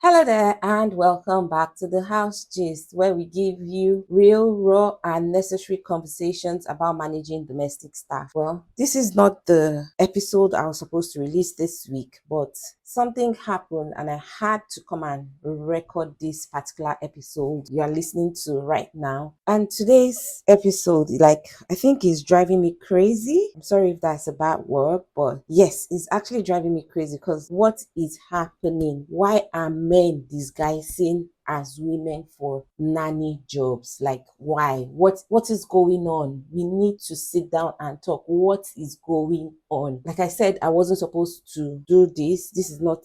Hello there, and welcome back to the House Gist, where we give you real, raw, and necessary conversations about managing domestic staff. Well, this is not the episode I was supposed to release this week, but something happened and I had to come and record this particular episode you are listening to right now. And today's episode, I think is driving me crazy. I'm sorry if that's a bad word, but yes, it's actually driving me crazy because what is happening? Why are men disguising as women for nanny jobs? Like, why? What is going on? We need to sit down and talk. What is going on? Like I said, I wasn't supposed to do this. This is not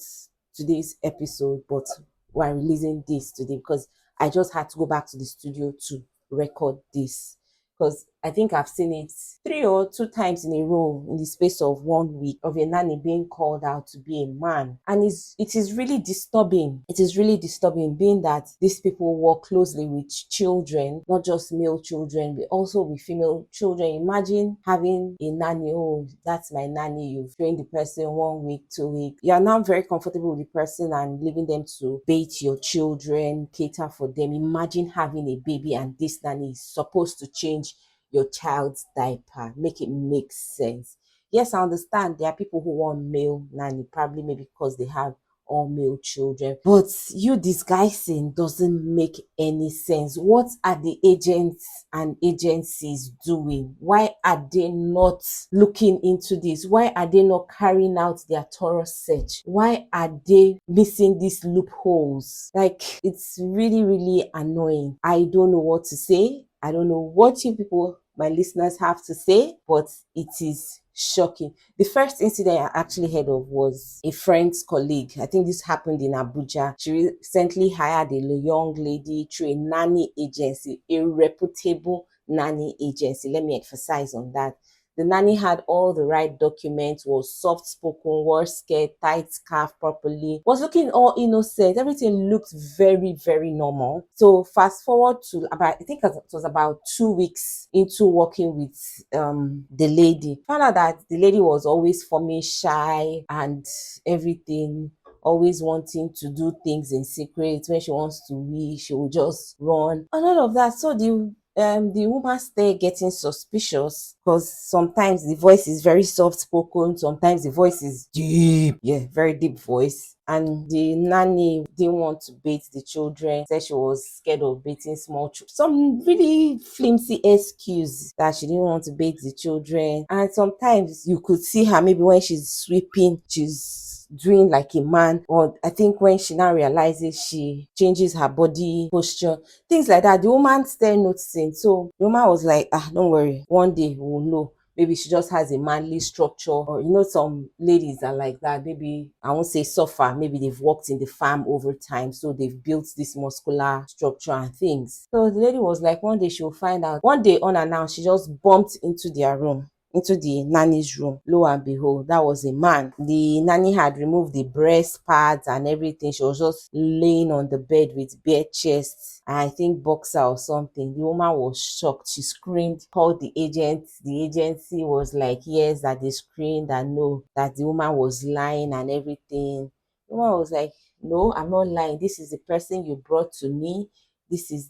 today's episode, but we're releasing this today because I just had to go back to the studio to record this, because I think I've seen it 3 or 2 times in a row in the space of 1 week of a nanny being called out to be a man. And it is really disturbing. It is really disturbing, being that these people work closely with children, not just male children, but also with female children. Imagine having a nanny. Oh, that's my nanny. You've trained the person 1 week, 2 weeks. You are now very comfortable with the person and leaving them to bathe your children, cater for them. Imagine having a baby and this nanny is supposed to change your child's diaper. Make it make sense. Yes, I understand there are people who want male nanny, probably maybe because they have all male children, but you disguising doesn't make any sense. What are the agents and agencies doing? Why are they not looking into this? Why are they not carrying out their thorough search? Why are they missing these loopholes? Like, it's really, really annoying. I don't know what to say. I don't know what you people, my listeners, have to say, but it is shocking. The first incident I actually heard of was a friend's colleague. I think this happened in Abuja. She recently hired a young lady through a nanny agency, a reputable nanny agency. Let me emphasize on that. The nanny had all the right documents, was soft-spoken, wore skirt, tight scarf properly, was looking all innocent. Everything looked very, very normal. So fast forward to I think it was about 2 weeks into working with the lady. Found out that the lady was always forming shy and everything, always wanting to do things in secret. When she wants to wee, she will just run and all of that. So the woman started getting suspicious, because sometimes the voice is very soft spoken, sometimes the voice is deep, very deep voice. And the nanny didn't want to bathe the children, said she was scared of bathing small children. Some really flimsy excuse that she didn't want to bathe the children. And sometimes you could see her, maybe when she's sweeping, she's doing like a man, or I think when she now realizes, she changes her body posture, things like that. The woman started noticing. So the woman was like, don't worry, one day we'll know. Maybe she just has a manly structure, or some ladies are like that. Maybe, I won't say suffer, maybe they've worked in the farm over time, so they've built this muscular structure and things. So the lady was like, one day she'll find out. One day, unannounced, she just bumped into their room, into the nanny's room. Lo and behold, that was a man. The nanny had removed the breast pads and everything. She was just laying on the bed with bare chest, I think boxer or something. The woman was shocked. She screamed, called the agent. The agency was like, yes, that they screamed, and no, that the woman was lying and everything. The woman was like, no, I'm not lying. This is the person you brought to me. This is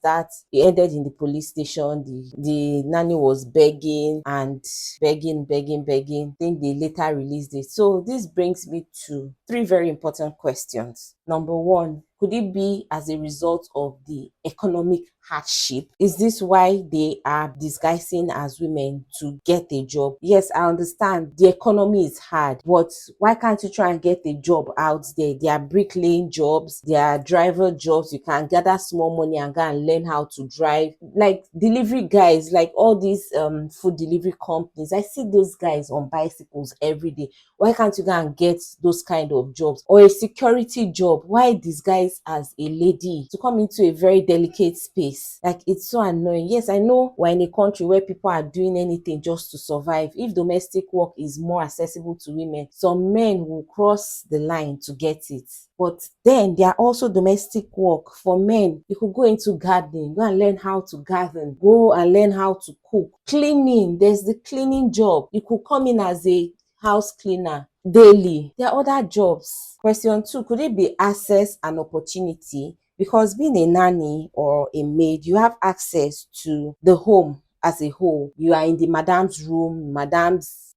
that. It ended in the police station. The nanny was begging and begging. I think they later released it. So this brings me to 3 very important questions. Number 1, could it be as a result of the economic hardship? Is this why they are disguising as women to get a job? Yes, I understand the economy is hard, but why can't you try and get a job out there? There are bricklaying jobs, there are driver jobs. You can gather small money and go and learn how to drive. Like delivery guys, like all these food delivery companies, I see those guys on bicycles every day. Why can't you go and get those kind of jobs? Or a security job? Why disguise as a lady to come into a very delicate space? Like, it's so annoying. Yes, I know we're in a country where people are doing anything just to survive. If domestic work is more accessible to women, some men will cross the line to get it. But then there are also domestic work for men. You could go into gardening, go and learn how to garden, go and learn how to cook. Cleaning, there's the cleaning job. You could come in as a house cleaner daily. There are other jobs. Question two, could it be access and opportunity? Because being a nanny or a maid, you have access to the home as a whole. You are in the madam's room, madam's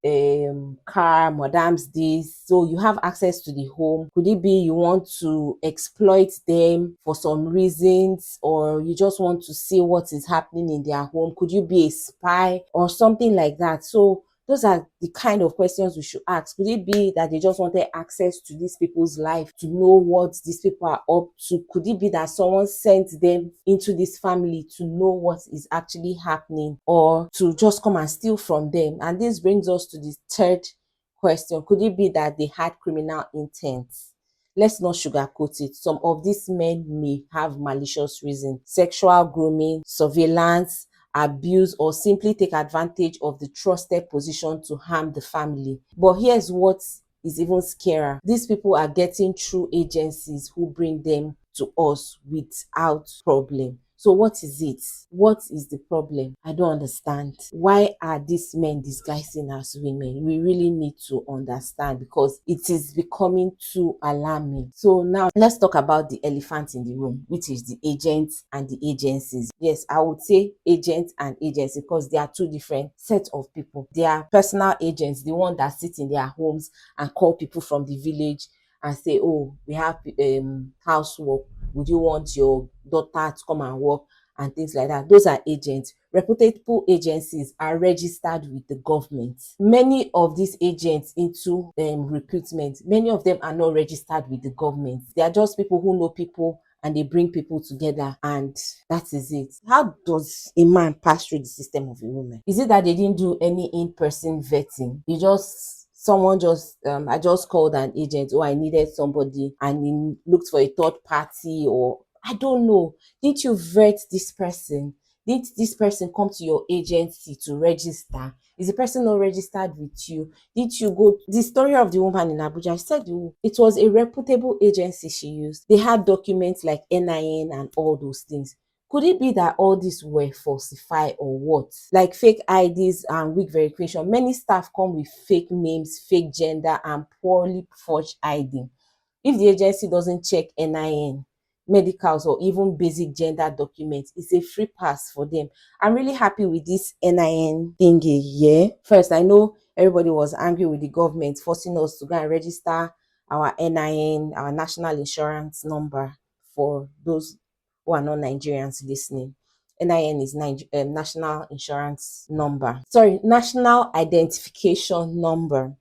car, madam's this. So you have access to the home. Could it be you want to exploit them for some reasons, or you just want to see what is happening in their home? Could you be a spy or something like that? So those are the kind of questions we should ask. Could it be that they just wanted access to these people's life to know what these people are up to? Could it be that someone sent them into this family to know what is actually happening, or to just come and steal from them? And this brings us to the third question. Could it be that they had criminal intent? Let's not sugarcoat it. Some of these men may have malicious reasons: sexual grooming, surveillance, abuse, or simply take advantage of the trusted position to harm the family. But here's what is even scarier. These people are getting through agencies who bring them to us without problem. So what is it? What is the problem? I don't understand. Why are these men disguising as women? We really need to understand, because it is becoming too alarming. So now let's talk about the elephant in the room, which is the agents and the agencies. Yes, I would say agents and agency, because they are two different sets of people. They are personal agents, the one that sit in their homes and call people from the village and say, oh, we have housework, would you want your daughter to come and work, and things like that. Those are agents. Reputable agencies are registered with the government. Many of these agents into recruitment, many of them are not registered with the government. They are just people who know people, and they bring people together, and that is it. How does a man pass through the system of a woman? Is it that they didn't do any in-person vetting? Someone just I just called an agent, oh, I needed somebody, and he looked for a third party, or I don't know. Didn't you vet this person? Did this person come to your agency to register? Is the person not registered with you? Did you go? The story of the woman in Abuja, I said it was a reputable agency she used. They had documents like NIN and all those things. Could it be that all these were falsified, or what? Like fake IDs and wig verification. Many staff come with fake names, fake gender, and poorly forged ID. If the agency doesn't check NIN, medicals, or even basic gender documents, it's a free pass for them. I'm really happy with this NIN thingy here. First, I know everybody was angry with the government forcing us to go and register our NIN, our national insurance number, for those who are not Nigerians listening. NIN is national insurance number. Sorry, national identification number.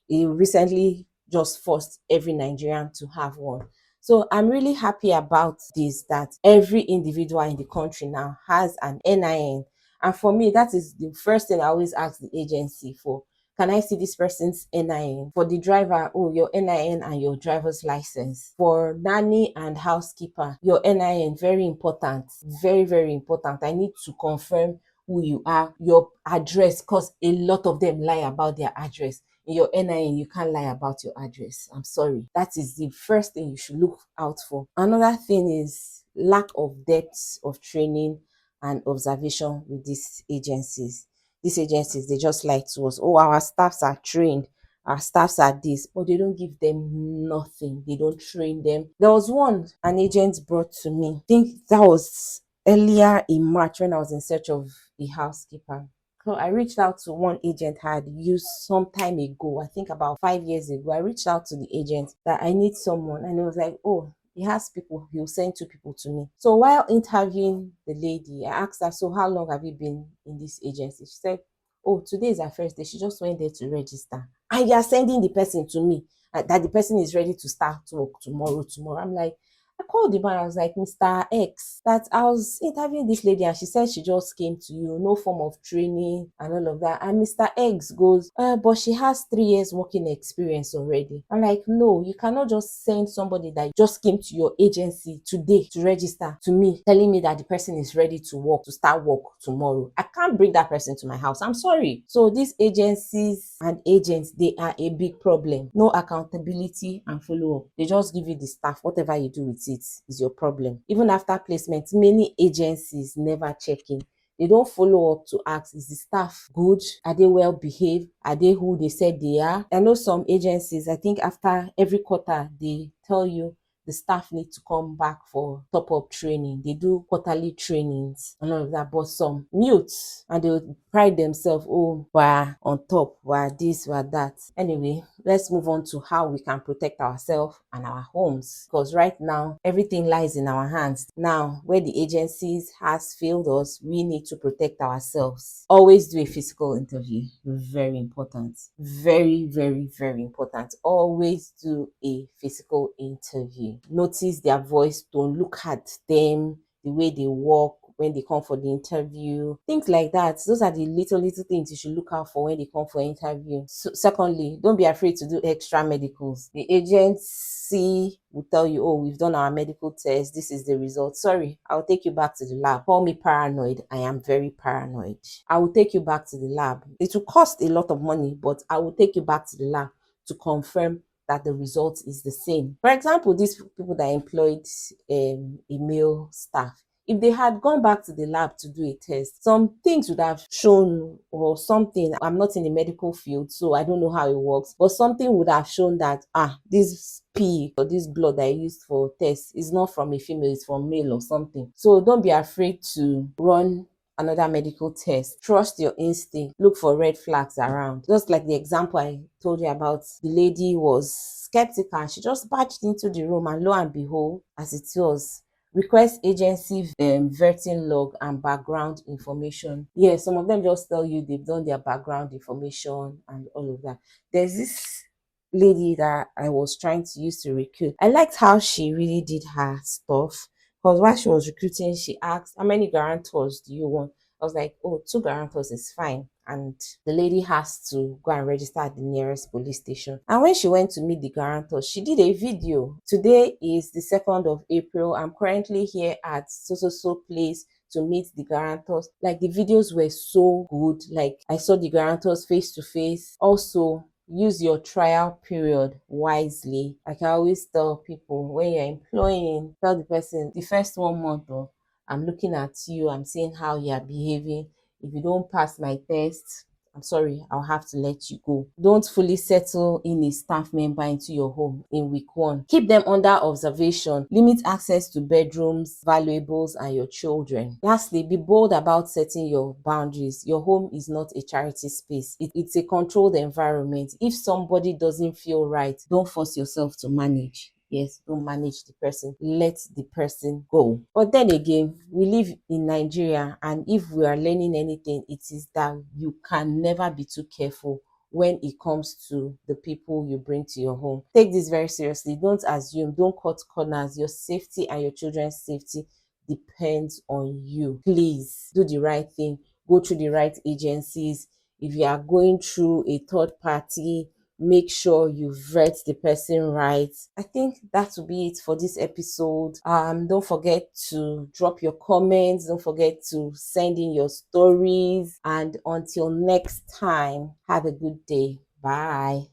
He recently just forced every Nigerian to have one. So I'm really happy about this, that every individual in the country now has an NIN. And for me, that is the first thing I always ask the agency for. Can I see this person's NIN? For the driver, oh, your NIN and your driver's license. For nanny and housekeeper, your NIN, very important. Very, very important. I need to confirm who you are, your address, because a lot of them lie about their address. In your NIN, you can't lie about your address. I'm sorry. That is the first thing you should look out for. Another thing is lack of depth of training and observation with these agencies. These agencies, they just lie to us. Oh, our staffs are trained. Our staffs are this, but they don't give them nothing. They don't train them. There was one an agent brought to me. I think that was earlier in March, when I was in search of a housekeeper. So I reached out to one agent I had used some time ago, I think about 5 years ago. I reached out to the agent that I need someone, and he was like, oh, he has people, he'll send two people to me. So while interviewing the lady, I asked her, so how long have you been in this agency? She said, oh, today is her first day. She just went there to register. And you are sending the person to me, that the person is ready to start work tomorrow. I'm like, I called the man. I was like, Mr. X, that I was interviewing this lady and she said she just came to you, no form of training and all of that. And Mr. X goes, but she has 3 years working experience already. I'm like, no, you cannot just send somebody that just came to your agency today to register to me, telling me that the person is ready to work, to start work tomorrow. I can't bring that person to my house. I'm sorry. So these agencies and agents, they are a big problem. No accountability and follow-up. They just give you the staff. Whatever you do with it is your problem. Even after placement, many agencies never check in. They don't follow up to ask, is the staff good? Are they well behaved? Are they who they said they are? I know some agencies, I think after every quarter, they tell you the staff need to come back for top-up training. They do quarterly trainings and all of that. But some mute and they would pride themselves, oh, we're on top, we're this, we're that. Anyway, let's move on to how we can protect ourselves and our homes. Because right now, everything lies in our hands. Now, where the agencies has failed us, we need to protect ourselves. Always do a physical interview. Very important. Very, very, very important. Always do a physical interview. Notice their voice tone. Look at them, the way they walk when they come for the interview, things like that. Those are the little things you should look out for when they come for interview. So, secondly, don't be afraid to do extra medicals. The agency will tell you, oh, we've done our medical test, this is the result. Sorry, I'll take you back to the lab. Call me paranoid. I am very paranoid. I will take you back to the lab. It will cost a lot of money, but I will take you back to the lab to confirm that the result is the same. For example, these people that employed a male staff, if they had gone back to the lab to do a test, some things would have shown or something. I'm not in the medical field, so I don't know how it works, but something would have shown that, this pee or this blood that I used for test is not from a female, it's from male or something. So don't be afraid to run another medical test. Trust your instinct. Look for red flags around. Just like the example I told you about, the lady was skeptical. She just barged into the room and lo and behold, as it was, request agency vetting log and background information. Yeah, some of them just tell you they've done their background information and all of that. There's this lady that I was trying to use to recruit. I liked how she really did her stuff, because while she was recruiting, she asked, how many guarantors do you want? I was like, oh, 2 guarantors is fine. And the lady has to go and register at the nearest police station. And when she went to meet the guarantors, she did a video. Today is the 2nd of April. I'm currently here at so place to meet the guarantors. Like, the videos were so good. Like, I saw the guarantors face to face. Also, use your trial period wisely. Like I always tell people, when you're employing, tell the person, the first 1 month, oh, I'm looking at you, I'm seeing how you're behaving. If you don't pass my test, I'm sorry, I'll have to let you go. Don't fully settle in a staff member into your home in week 1. Keep them under observation. Limit access to bedrooms, valuables, and your children. Lastly, be bold about setting your boundaries. Your home is not a charity space. It's a controlled environment. If somebody doesn't feel right, don't force yourself to manage. Yes, don't manage the person. Let the person go. But then again, we live in Nigeria, and if we are learning anything, it is that you can never be too careful when it comes to the people you bring to your home. Take this very seriously. Don't assume, don't cut corners. Your safety and your children's safety depends on you. Please do the right thing. Go through the right agencies. If you are going through a third party, make sure you vet the person right. I think that will be it for this episode. Don't forget to drop your comments. Don't forget to send in your stories. And until next time, have a good day. Bye.